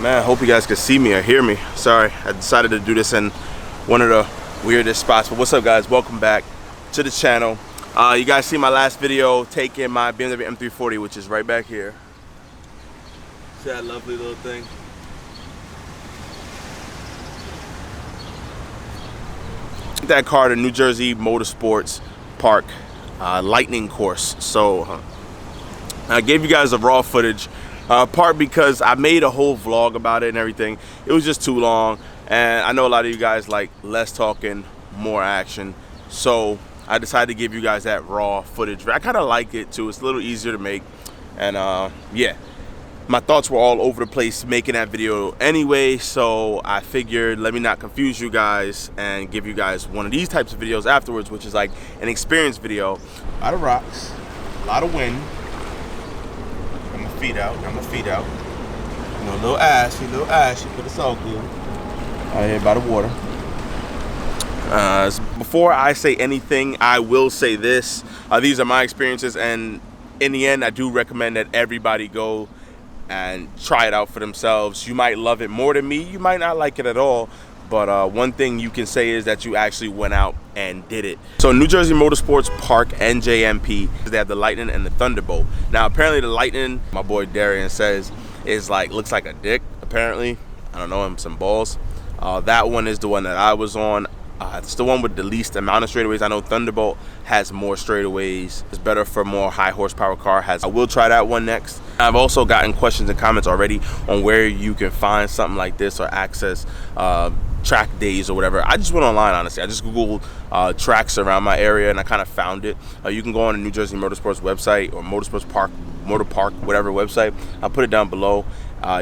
Man, I hope you guys can see me or hear me. Sorry, I decided to do this in one of the weirdest spots. But what's up, guys? Welcome back to the channel. You guys see my last video taking my BMW M340, which is right back here. See that lovely little thing? That car to New Jersey Motorsports Park lightning course. So I gave you guys a raw footage, part because I made a whole vlog about it and everything. It was just too long, and I know a lot of you guys like less talking, more action. So I decided to give you guys that raw footage. I kind of like it too. It's a little easier to make, and yeah, my thoughts were all over the place making that video anyway, so I figured let me not confuse you guys and give you guys one of these types of videos afterwards, which is like an experience video. A lot of rocks, a lot of wind. Got my feet out, got my feet out. You know, a little ashy, but it's all good. Out here by the water. Before I say anything, I will say this. These are my experiences, and in the end, I do recommend that everybody go and try it out for themselves. You might love it more than me, you might not like it at all, but one thing you can say is that you actually went out and did it. So New Jersey Motorsports Park, Njmp, they have the Lightning and the Thunderbolt. Now apparently the Lightning, my boy Darian says, is like, looks like a dick apparently. I don't know, him some balls. That one is the one that I was on. It's the one with the least amount of straightaways. I know Thunderbolt has more straightaways. It's better for more high horsepower car. I will try that one next. I've also gotten questions and comments already on where you can find something like this or access track days or whatever. I just went online, honestly. I just Googled tracks around my area and I kind of found it. You can go on the New Jersey Motorsports website or Motorsports Park, Motor Park, whatever website. I'll put it down below.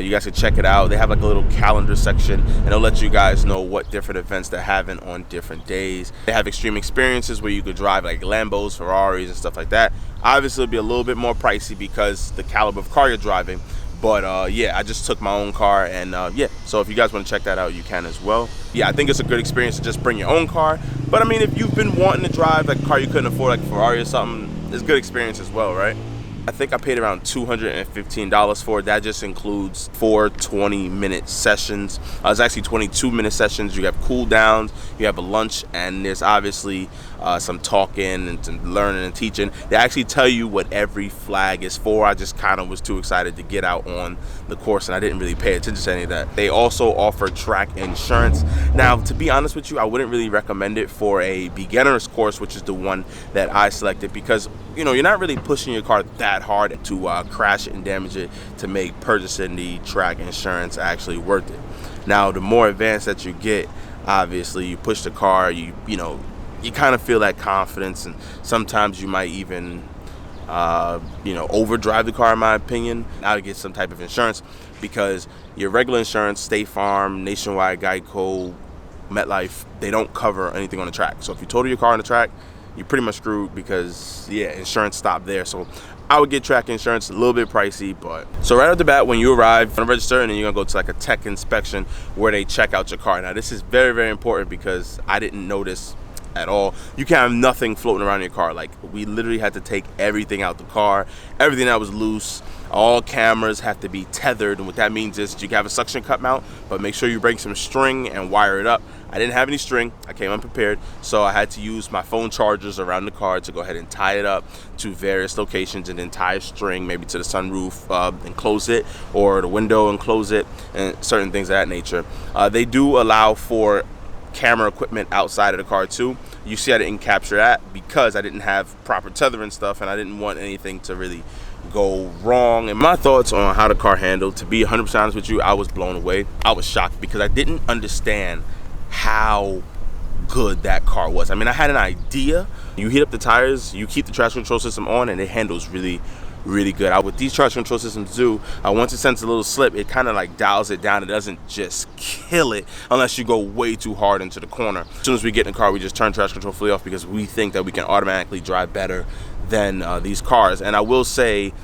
You guys can check it out. They have like a little calendar section, and they'll let you guys know what different events they're having on different days. They have extreme experiences where you could drive like Lambos, Ferraris, and stuff like that. Obviously, it'll be a little bit more pricey because the caliber of car you're driving. But yeah, I just took my own car, and yeah, so if you guys want to check that out, you can as well. Yeah, I think it's a good experience to just bring your own car. But I mean, if you've been wanting to drive like a car you couldn't afford, like a Ferrari or something, it's a good experience as well, right? I think I paid around $215 for it. That just includes 4 20-minute sessions. It's actually 22-minute sessions. You have cool downs, you have a lunch, and there's obviously some talking and some learning and teaching. They actually tell you what every flag is for. I just kind of was too excited to get out on the course, and I didn't really pay attention to any of that. They also offer track insurance. Now, to be honest with you, I wouldn't really recommend it for a beginner's course, which is the one that I selected, because you know, you're not really pushing your car that hard to crash it and damage it to make purchasing the track insurance actually worth it. Now, the more advanced that you get, obviously, you push the car, you know, you kind of feel that confidence, and sometimes you might even, you know, overdrive the car, in my opinion. Now to get some type of insurance, because your regular insurance, State Farm, Nationwide, Geico, MetLife, they don't cover anything on the track. So if you total your car on the track, you're pretty much screwed, because yeah, insurance stopped there. So I would get track insurance, a little bit pricey, but so right off the bat, when you arrive, you're gonna register, and then you're gonna go to like a tech inspection where they check out your car. Now this is very, very important, because I didn't notice at all. You can't have nothing floating around in your car. Like, we literally had to take everything out the car, everything that was loose. All cameras have to be tethered, and what that means is you can have a suction cup mount, but make sure you bring some string and wire it up. I didn't have any string, I came unprepared, so I had to use my phone chargers around the car to go ahead and tie it up to various locations, and then tie a string maybe to the sunroof and close it, or the window and close it, and certain things of that nature. They do allow for camera equipment outside of the car too. You see, I didn't capture that because I didn't have proper tethering stuff, and I didn't want anything to really go wrong. And my thoughts on how the car handled, to be 100% honest with you, I was blown away. I was shocked because I didn't understand how good that car was. I mean, I had an idea. You heat up the tires, you keep the traction control system on, and it handles really, really good. What these traction control systems do, once it senses a little slip, it kind of like dials it down. It doesn't just kill it unless you go way too hard into the corner. As soon as we get in the car, we just turn traction control fully off, because we think that we can automatically drive better than these cars. And I will say,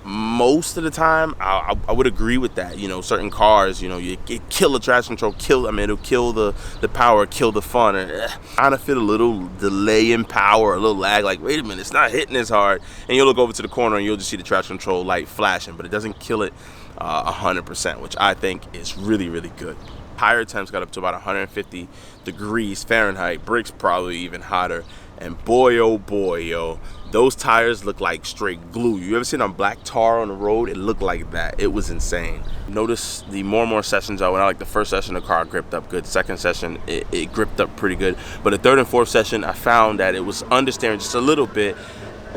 most of the time I would agree with that. You know, certain cars, you know, it kill the traction control, it'll kill the power, kill the fun, and kind of feel a little delay in power, a little lag, like, wait a minute, it's not hitting as hard, and you'll look over to the corner and you'll just see the traction control light flashing, but it doesn't kill it 100%, which I think is really, really good. Tire temps got up to about 150 degrees Fahrenheit, brakes probably even hotter, and boy, oh boy, yo, those tires look like straight glue. You ever seen on black tar on the road? It looked like that. It was insane. Notice the more and more sessions I went out, like the first session, the car gripped up good. Second session, it gripped up pretty good. But the third and fourth session, I found that it was understeering just a little bit,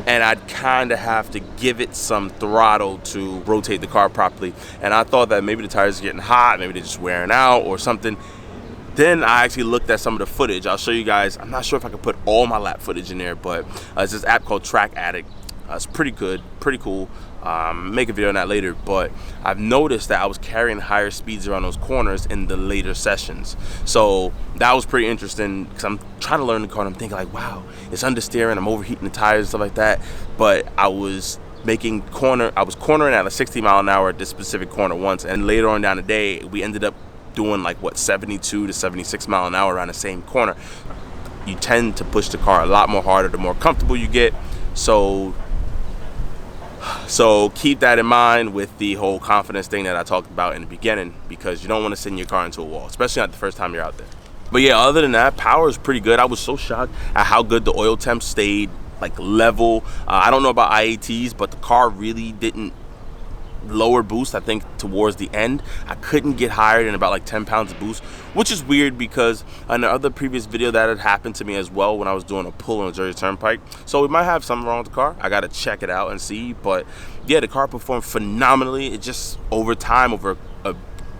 and I'd kind of have to give it some throttle to rotate the car properly. And I thought that maybe the tires are getting hot, maybe they're just wearing out or something. Then I actually looked at some of the footage. I'll show you guys. I'm not sure if I could put all my lap footage in there, but it's this app called Track Addict. It's pretty good, pretty cool. Make a video on that later, but I've noticed that I was carrying higher speeds around those corners in the later sessions. So that was pretty interesting because I'm trying to learn the car and I'm thinking like, wow, it's understeering, I'm overheating the tires and stuff like that. But I was cornering at a 60 mile an hour at this specific corner once, and later on down the day, we ended up doing like what, 72 to 76 mile an hour around the same corner. You tend to push the car a lot more harder the more comfortable you get. So keep that in mind with the whole confidence thing that I talked about in the beginning, because you don't want to send your car into a wall, especially not the first time you're out there. But yeah, other than that, power is pretty good. I was so shocked at how good the oil temps stayed like level. I don't know about IATs, but the car really didn't lower boost. I think towards the end I couldn't get higher than about like 10 pounds of boost, which is weird because in the other previous video that had happened to me as well when I was doing a pull on the Jersey Turnpike. So we might have something wrong with the car. I gotta check it out and see, but yeah, the car performed phenomenally. It just over time, over a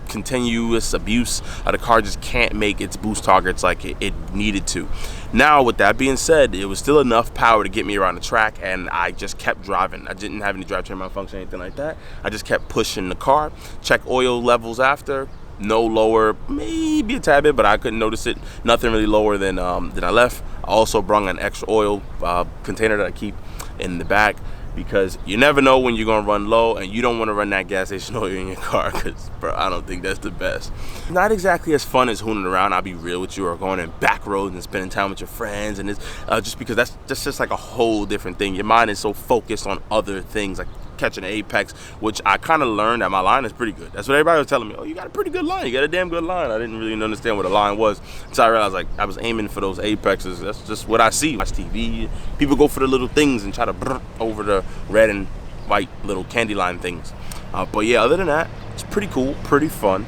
continuous abuse, the car just can't make its boost targets like it needed to. Now, with that being said, it was still enough power to get me around the track, and I just kept driving. I didn't have any drivetrain malfunction or anything like that. I just kept pushing the car. Check oil levels after. No lower, maybe a tad bit, but I couldn't notice it. Nothing really lower than I left. I also brought an extra oil container that I keep in the back, because you never know when you're gonna run low, and you don't want to run that gas station oil in your car, because bro, I don't think that's the best. Not exactly as fun as hooning around, I'll be real with you, or going in back roads and spending time with your friends, and it's just because that's just like a whole different thing. Your mind is so focused on other things, like catching an apex, which I kind of learned that my line is pretty good. That's what everybody was telling me. Oh, you got a pretty good line. You got a damn good line. I didn't really understand what a line was until I realized like I was aiming for those apexes. That's just what I see. Watch TV. People go for the little things and try to brr over the red and white little candy line things. But yeah, other than that, it's pretty cool, pretty fun.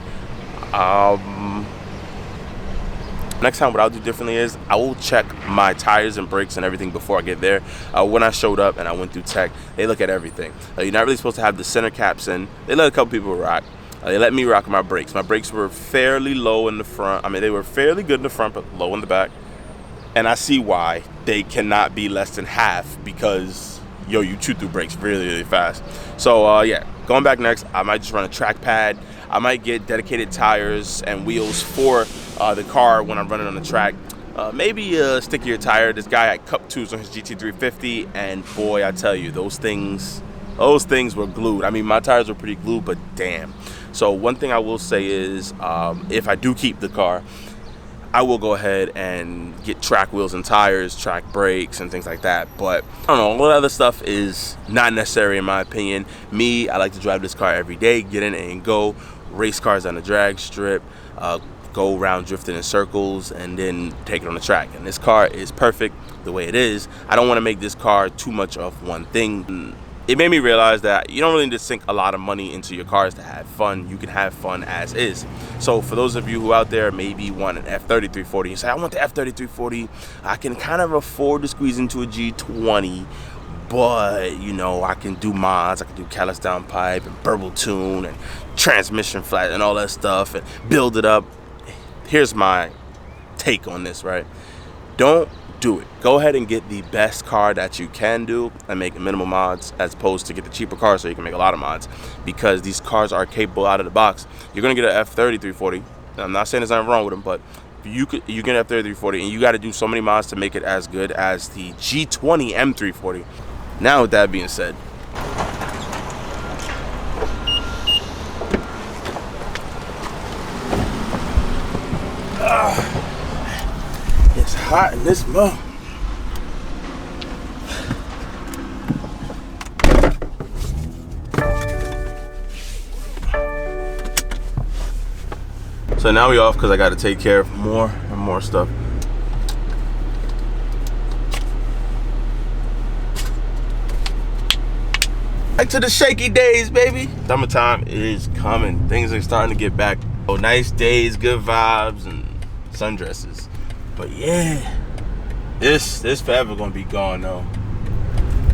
Next time, what I'll do differently is I will check my tires and brakes and everything before I get there. When I showed up and I went through tech, they look at everything. You're not really supposed to have the center caps in. They let a couple people rock. They let me rock my brakes. My brakes were fairly low in the front. I mean, they were fairly good in the front, but low in the back. And I see why they cannot be less than half, because yo, you chew through brakes really, really fast. So yeah, going back next, I might just run a track pad. I might get dedicated tires and wheels for the car when I'm running on the track. Maybe a stickier tire. This guy had Cup 2s on his GT350, and boy, I tell you, those things were glued. I mean, my tires were pretty glued, but damn. So one thing I will say is, if I do keep the car, I will go ahead and get track wheels and tires, track brakes, and things like that. But I don't know, all that other stuff is not necessary in my opinion. Me, I like to drive this car every day, get in it and go. Race cars on the drag strip, go around drifting in circles, and then take it on the track. And this car is perfect the way it is. I don't want to make this car too much of one thing. It made me realize that you don't really need to sink a lot of money into your cars to have fun. You can have fun as is. So for those of you who out there maybe want an F3340, you say, I want the F3340, I can kind of afford to squeeze into a G20, but you know, I can do mods, I can do callus downpipe and burble tune and transmission flat and all that stuff and build it up. Here's my take on this, right? Don't do it. Go ahead and get the best car that you can do and make minimal mods, as opposed to get the cheaper car so you can make a lot of mods, because these cars are capable out of the box. You're gonna get an F3340. I'm not saying there's nothing wrong with them, but you get an F3340 and you got to do so many mods to make it as good as the G20 M340. Now with that being said, hot in this mug. So now we off because I got to take care of more and more stuff. Back to the shaky days, baby. Summertime is coming. Things are starting to get back. Oh, nice days, good vibes, and sundresses. But yeah, this forever gonna be gone though.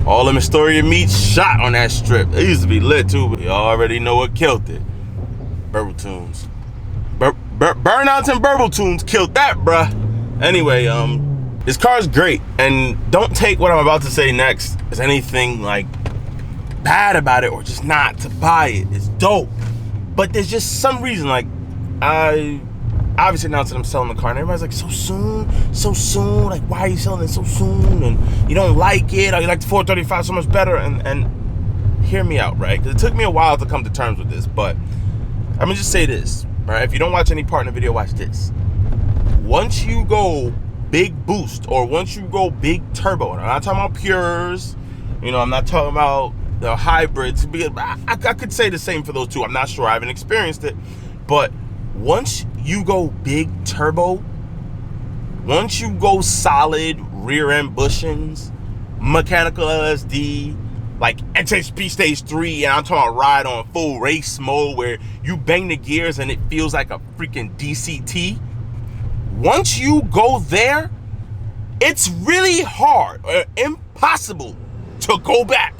All them Astoria meats shot on that strip. It used to be lit too, but you already know what killed it. Burble Tunes. Burnouts and Burble Tunes killed that, bruh. Anyway, this car's great, and don't take what I'm about to say next as anything like bad about it or just not to buy it. It's dope, but there's just some reason, like, I obviously announced that I'm selling the car, and everybody's like, so soon, like, why are you selling it so soon, and you don't like it, or you like the 435 so much better, and hear me out, right? Because it took me a while to come to terms with this, but I'm gonna just say this, right? If you don't watch any part in the video, watch this. Once you go big boost, or once you go big turbo, and I'm not talking about pures, you know, I'm not talking about the hybrids. I could say the same for those two. I'm not sure. I haven't experienced it. But once you go big turbo, once you go solid rear end bushings, mechanical LSD, like XHP stage 3, and I'm talking about ride on full race mode where you bang the gears and it feels like a freaking DCT. Once you go there, it's really hard or impossible to go back.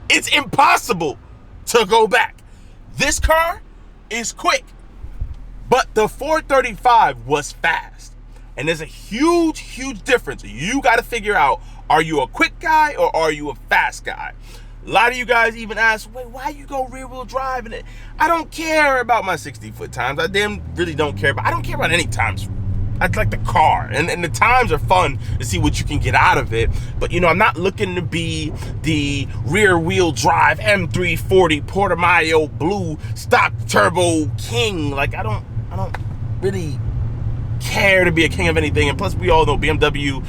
It's impossible to go back. This car is quick, but the 435 was fast. And there's a huge difference. You got to figure out, are you a quick guy or are you a fast guy? A lot of you guys even ask, wait, why you go rear wheel drive? And I don't care about my 60-foot times. I damn really don't care. But I don't care about any times. I like the car, and the times are fun to see what you can get out of it. But you know, I'm not looking to be the rear wheel drive M340 Portimao blue stock turbo king. Like I don't really care to be a king of anything. And plus, we all know BMW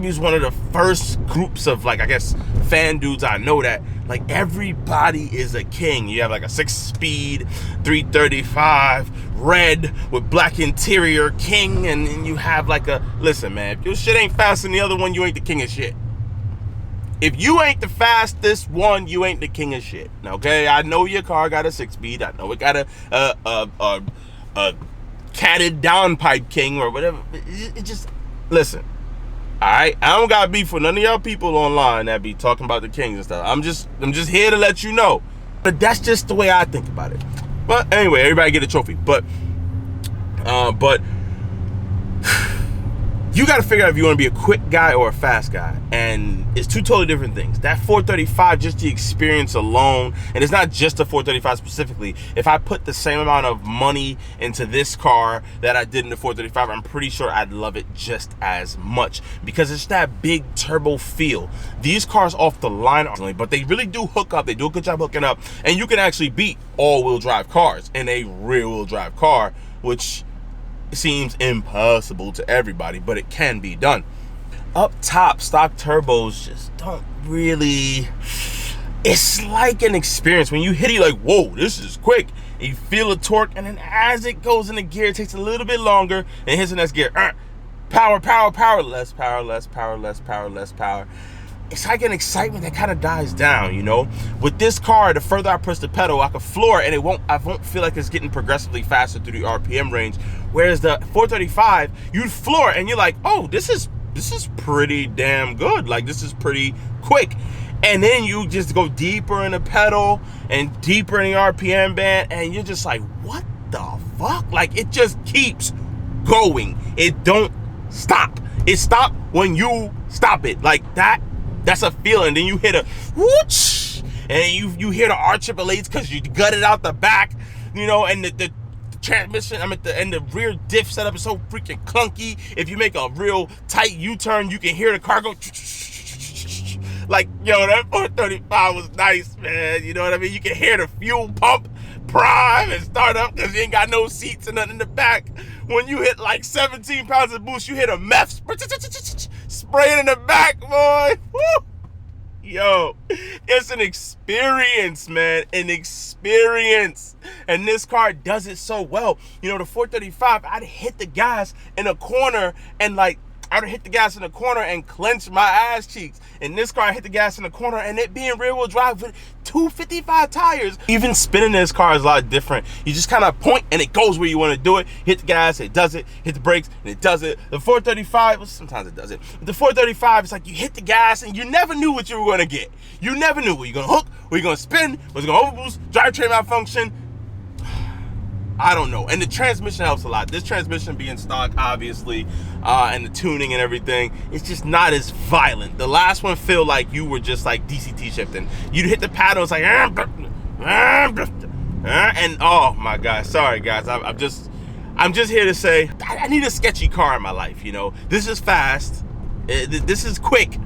is one of the first groups of, like, I guess, fan dudes I know that, like, everybody is a king. You have like a 6-speed 335 red with black interior king, and you have like a, listen man, if your shit ain't faster than the other one, you ain't the king of shit. If you ain't the fastest one, you ain't the king of shit. Okay, I know your car got a 6-speed. I know it got a catted downpipe king or whatever. It just, listen. Alright, I don't got beef with none of y'all people online that be talking about the kings and stuff. I'm just here to let you know. But that's just the way I think about it. But anyway, everybody get a trophy. But you got to figure out if you want to be a quick guy or a fast guy. And it's two totally different things. That 435, just the experience alone, and it's not just the 435 specifically. If I put the same amount of money into this car that I did in the 435, I'm pretty sure I'd love it just as much, because it's that big turbo feel. These cars off the line, but they really do hook up. They do a good job hooking up, and you can actually beat all-wheel drive cars in a rear-wheel drive car, which seems impossible to everybody, but it can be done. Up top, stock turbos just don't really, it's like an experience. When you hit it, you're like, whoa, this is quick. And you feel the torque, and then as it goes in the gear, it takes a little bit longer, and hits the next gear. Power, less power. It's like an excitement that kind of dies down, you know? With this car, the further I push the pedal, I can floor it, and I won't feel like it's getting progressively faster through the RPM range. Whereas the 435, you'd floor it, and you're like, oh, this is pretty damn good. Like, this is pretty quick. And then you just go deeper in the pedal and deeper in the RPM band, and you're just like, what the fuck? Like, it just keeps going. It don't stop. It stops when you stop it. Like, that's a feeling. Then you hit a whoosh, and you hear the R888s because you gut it out the back, you know, and the transmission, and the rear diff setup is so freaking clunky. If you make a real tight U-turn, you can hear the car go like, yo, that 435 was nice, man. You know what I mean? You can hear the fuel pump prime and start up because you ain't got no seats and nothing in the back. when you hit like 17 pounds of boost, you hit a meth spraying in the back, boy. Woo! Yo, it's an experience, man, an experience. And this car does it so well. You know, the 435, I'd hit the gas in a corner and clench my ass cheeks. In this car, I hit the gas in the corner and it being rear wheel drive with 255 tires. Even spinning this car is a lot different. You just kind of point and it goes where you want to do it. Hit the gas, it does it. Hit the brakes and it does it. The 435, well, sometimes it does it. The 435, it's like you hit the gas and you never knew what you were going to get. You never knew. Were you going to hook? Were you going to spin? Was it going to overboost? Drivetrain malfunction? I don't know. And the transmission helps a lot. This transmission being stock, obviously, and the tuning and everything, it's just not as violent. The last one felt like you were just like DCT shifting. You'd hit the paddle, it's like, and oh my God, sorry guys, I'm just here to say I need a sketchy car in my life. You know, this is fast, this is quick,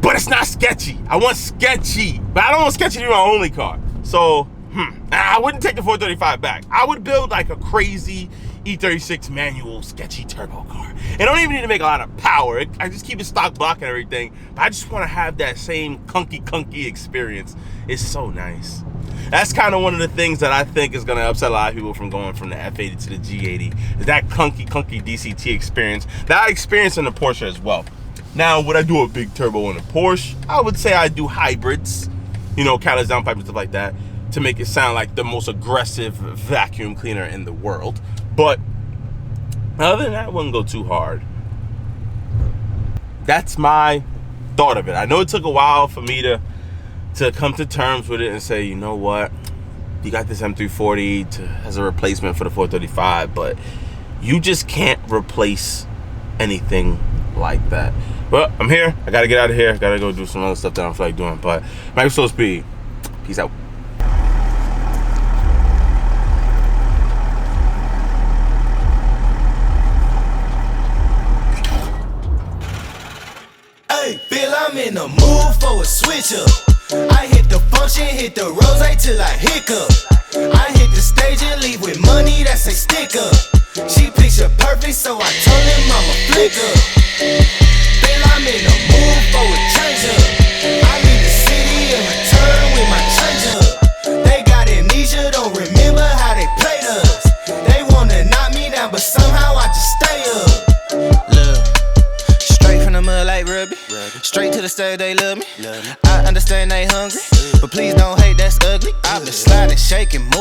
but it's not sketchy. I want sketchy, but I don't want sketchy to be my only car. So I wouldn't take the 435 back. I would build like a crazy E36 manual sketchy turbo car. And I don't even need to make a lot of power. I just keep it stock block and everything. But I just want to have that same clunky experience. It's so nice. That's kind of one of the things that I think is going to upset a lot of people from going from the F80 to the G80. Is that clunky DCT experience that I experience in the Porsche as well. Now, would I do a big turbo in a Porsche? I would say I do hybrids. You know, catalyst downpipe and stuff like that, to make it sound like the most aggressive vacuum cleaner in the world. But other than that, I wouldn't go too hard. That's my thought of it. I know it took a while for me to come to terms with it and say, you know what, you got this M340 as a replacement for the 435, but you just can't replace anything like that. But I'm here. I gotta get out of here. I gotta go do some other stuff that I don't feel like doing. But Micro Speed. Peace out. Hey, Bill, I'm in the mood for a switch up. I hit the function, hit the rose till I hiccup. I hit the stage and leave with money that's a stick up. She picture perfect, so I told him I'ma flick up. Bill, I'm in the mood for a change up. I leave the city and return with my change up. They got amnesia, don't remember how they played us. They wanna knock me down, but somehow I just stay up. Look, straight from the mud like Ruby. Straight to the stage, they love me. I understand they hungry, but please don't hate, that's ugly. I've been sliding, shaking, moving.